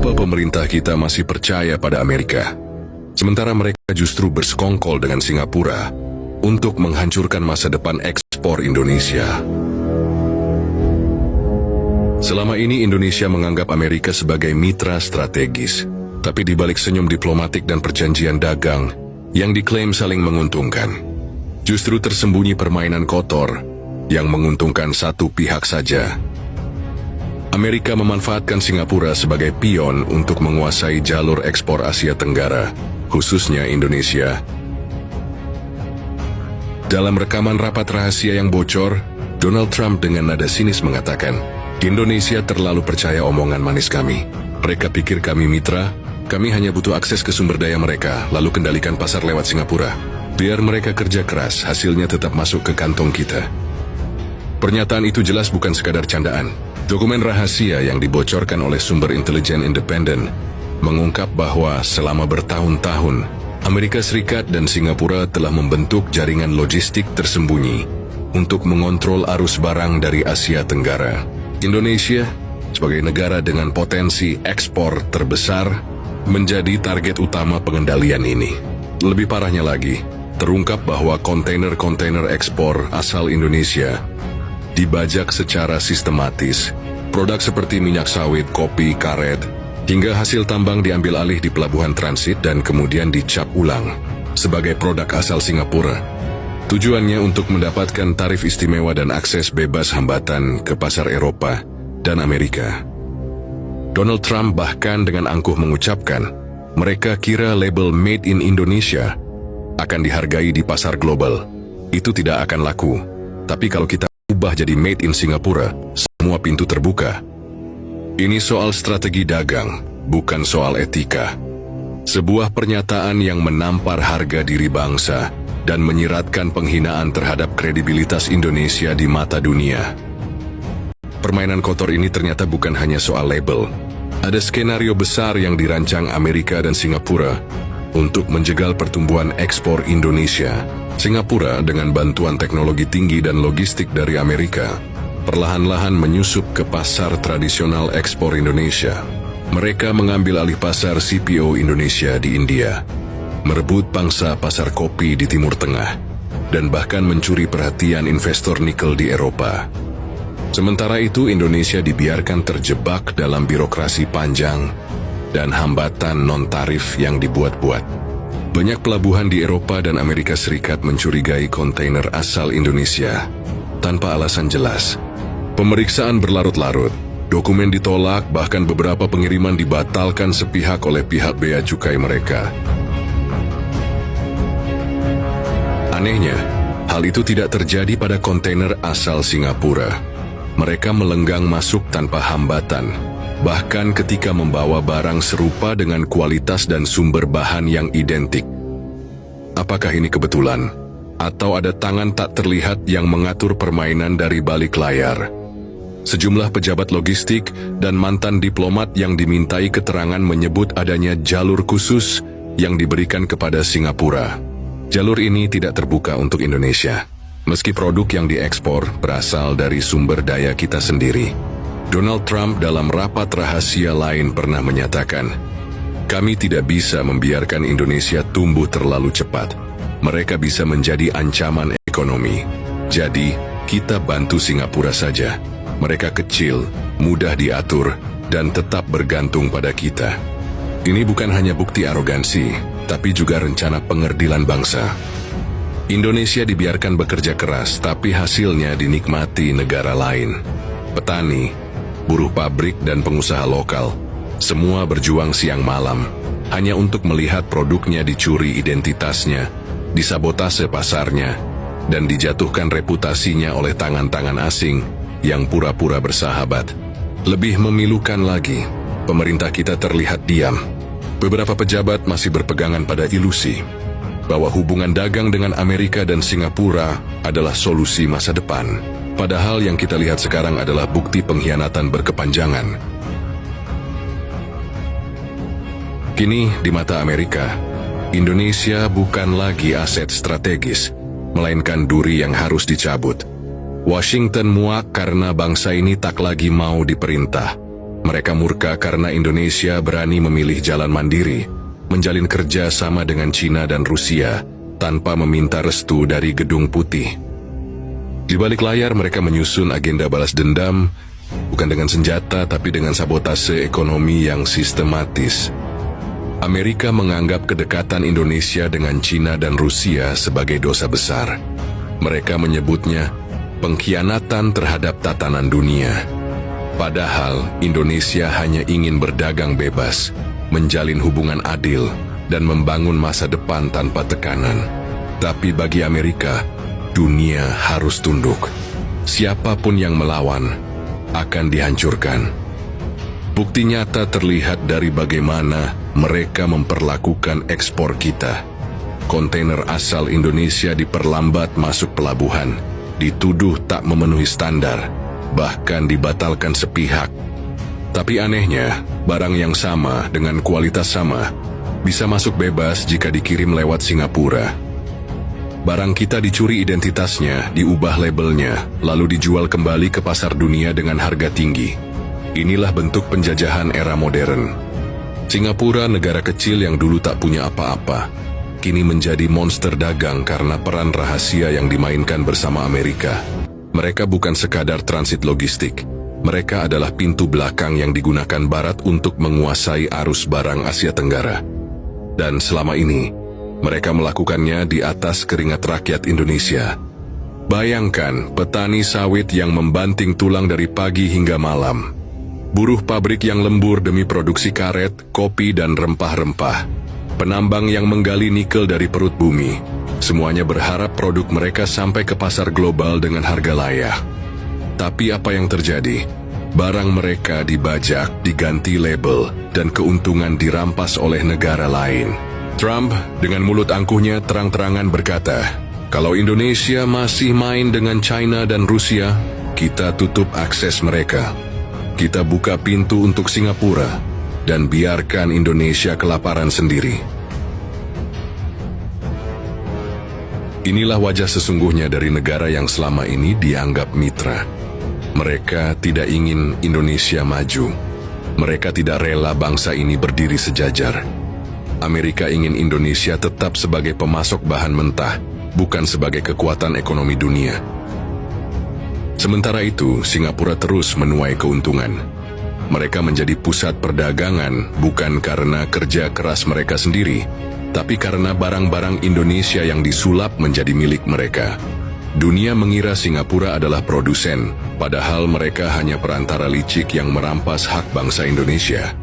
Mengapa pemerintah kita masih percaya pada Amerika, sementara mereka justru bersekongkol dengan Singapura untuk menghancurkan masa depan ekspor Indonesia? Selama ini Indonesia menganggap Amerika sebagai mitra strategis, tapi di balik senyum diplomatik dan perjanjian dagang yang diklaim saling menguntungkan, justru tersembunyi permainan kotor yang menguntungkan satu pihak saja. Amerika memanfaatkan Singapura sebagai pion untuk menguasai jalur ekspor Asia Tenggara, khususnya Indonesia. Dalam rekaman rapat rahasia yang bocor, Donald Trump dengan nada sinis mengatakan, Indonesia terlalu percaya omongan manis kami. Mereka pikir kami mitra, kami hanya butuh akses ke sumber daya mereka, lalu kendalikan pasar lewat Singapura. Biar mereka kerja keras, hasilnya tetap masuk ke kantong kita. Pernyataan itu jelas bukan sekadar candaan. Dokumen rahasia yang dibocorkan oleh sumber intelijen independen mengungkap bahwa selama bertahun-tahun, Amerika Serikat dan Singapura telah membentuk jaringan logistik tersembunyi untuk mengontrol arus barang dari Asia Tenggara. Indonesia, sebagai negara dengan potensi ekspor terbesar, menjadi target utama pengendalian ini. Lebih parahnya lagi, terungkap bahwa kontainer-kontainer ekspor asal Indonesia dibajak secara sistematis. Produk seperti minyak sawit, kopi, karet, hingga hasil tambang diambil alih di pelabuhan transit dan kemudian dicap ulang sebagai produk asal Singapura. Tujuannya untuk mendapatkan tarif istimewa dan akses bebas hambatan ke pasar Eropa dan Amerika. Donald Trump bahkan dengan angkuh mengucapkan, mereka kira label Made in Indonesia akan dihargai di pasar global. Itu tidak akan laku. Tapi kalau kita ubah jadi Made in Singapura, semua pintu terbuka. Ini soal strategi dagang, bukan soal etika. Sebuah pernyataan yang menampar harga diri bangsa dan menyiratkan penghinaan terhadap kredibilitas Indonesia di mata dunia. Permainan kotor ini ternyata bukan hanya soal label. Ada skenario besar yang dirancang Amerika dan Singapura untuk menjegal pertumbuhan ekspor Indonesia. Singapura dengan bantuan teknologi tinggi dan logistik dari Amerika perlahan-lahan menyusup ke pasar tradisional ekspor Indonesia. Mereka mengambil alih pasar CPO Indonesia di India, merebut pangsa pasar kopi di Timur Tengah, dan bahkan mencuri perhatian investor nikel di Eropa. Sementara itu Indonesia dibiarkan terjebak dalam birokrasi panjang dan hambatan non-tarif yang dibuat-buat. Banyak pelabuhan di Eropa dan Amerika Serikat mencurigai kontainer asal Indonesia tanpa alasan jelas. Pemeriksaan berlarut-larut, dokumen ditolak, bahkan beberapa pengiriman dibatalkan sepihak oleh pihak bea cukai mereka. Anehnya, hal itu tidak terjadi pada kontainer asal Singapura. Mereka melenggang masuk tanpa hambatan, bahkan ketika membawa barang serupa dengan kualitas dan sumber bahan yang identik. Apakah ini kebetulan? Atau ada tangan tak terlihat yang mengatur permainan dari balik layar? Sejumlah pejabat logistik dan mantan diplomat yang dimintai keterangan menyebut adanya jalur khusus yang diberikan kepada Singapura. Jalur ini tidak terbuka untuk Indonesia, meski produk yang diekspor berasal dari sumber daya kita sendiri. Donald Trump dalam rapat rahasia lain pernah menyatakan, kami tidak bisa membiarkan Indonesia tumbuh terlalu cepat. Mereka bisa menjadi ancaman ekonomi. Jadi, kita bantu Singapura saja. Mereka kecil, mudah diatur, dan tetap bergantung pada kita. Ini bukan hanya bukti arogansi, tapi juga rencana pengerdilan bangsa. Indonesia dibiarkan bekerja keras, tapi hasilnya dinikmati negara lain. Petani, buruh pabrik, dan pengusaha lokal, semua berjuang siang malam, hanya untuk melihat produknya dicuri identitasnya, disabotase pasarnya, dan dijatuhkan reputasinya oleh tangan-tangan asing yang pura-pura bersahabat. Lebih memilukan lagi, pemerintah kita terlihat diam. Beberapa pejabat masih berpegangan pada ilusi bahwa hubungan dagang dengan Amerika dan Singapura adalah solusi masa depan. Padahal yang kita lihat sekarang adalah bukti pengkhianatan berkepanjangan. Kini, di mata Amerika, Indonesia bukan lagi aset strategis, melainkan duri yang harus dicabut. Washington muak karena bangsa ini tak lagi mau diperintah. Mereka murka karena Indonesia berani memilih jalan mandiri, menjalin kerja sama dengan Cina dan Rusia, tanpa meminta restu dari Gedung Putih. Di balik layar mereka menyusun agenda balas dendam, bukan dengan senjata tapi dengan sabotase ekonomi yang sistematis. Amerika menganggap kedekatan Indonesia dengan Cina dan Rusia sebagai dosa besar. Mereka menyebutnya pengkhianatan terhadap tatanan dunia. Padahal Indonesia hanya ingin berdagang bebas, menjalin hubungan adil, dan membangun masa depan tanpa tekanan. Tapi bagi Amerika, dunia harus tunduk. Siapapun yang melawan akan dihancurkan. Bukti nyata terlihat dari bagaimana mereka memperlakukan ekspor kita. Kontainer asal Indonesia diperlambat masuk pelabuhan, dituduh tak memenuhi standar, bahkan dibatalkan sepihak. Tapi anehnya, barang yang sama dengan kualitas sama bisa masuk bebas jika dikirim lewat Singapura. Barang kita dicuri identitasnya, diubah labelnya, lalu dijual kembali ke pasar dunia dengan harga tinggi. Inilah bentuk penjajahan era modern. Singapura, negara kecil yang dulu tak punya apa-apa, kini menjadi monster dagang karena peran rahasia yang dimainkan bersama Amerika. Mereka bukan sekadar transit logistik. Mereka adalah pintu belakang yang digunakan Barat untuk menguasai arus barang Asia Tenggara. Dan selama ini, mereka melakukannya di atas keringat rakyat Indonesia. Bayangkan petani sawit yang membanting tulang dari pagi hingga malam. Buruh pabrik yang lembur demi produksi karet, kopi, dan rempah-rempah. Penambang yang menggali nikel dari perut bumi. Semuanya berharap produk mereka sampai ke pasar global dengan harga layak. Tapi apa yang terjadi? Barang mereka dibajak, diganti label, dan keuntungan dirampas oleh negara lain. Trump dengan mulut angkuhnya terang-terangan berkata, kalau Indonesia masih main dengan China dan Rusia, kita tutup akses mereka. Kita buka pintu untuk Singapura dan biarkan Indonesia kelaparan sendiri. Inilah wajah sesungguhnya dari negara yang selama ini dianggap mitra. Mereka tidak ingin Indonesia maju. Mereka tidak rela bangsa ini berdiri sejajar. Amerika ingin Indonesia tetap sebagai pemasok bahan mentah, bukan sebagai kekuatan ekonomi dunia. Sementara itu, Singapura terus menuai keuntungan. Mereka menjadi pusat perdagangan bukan karena kerja keras mereka sendiri, tapi karena barang-barang Indonesia yang disulap menjadi milik mereka. Dunia mengira Singapura adalah produsen, padahal mereka hanya perantara licik yang merampas hak bangsa Indonesia.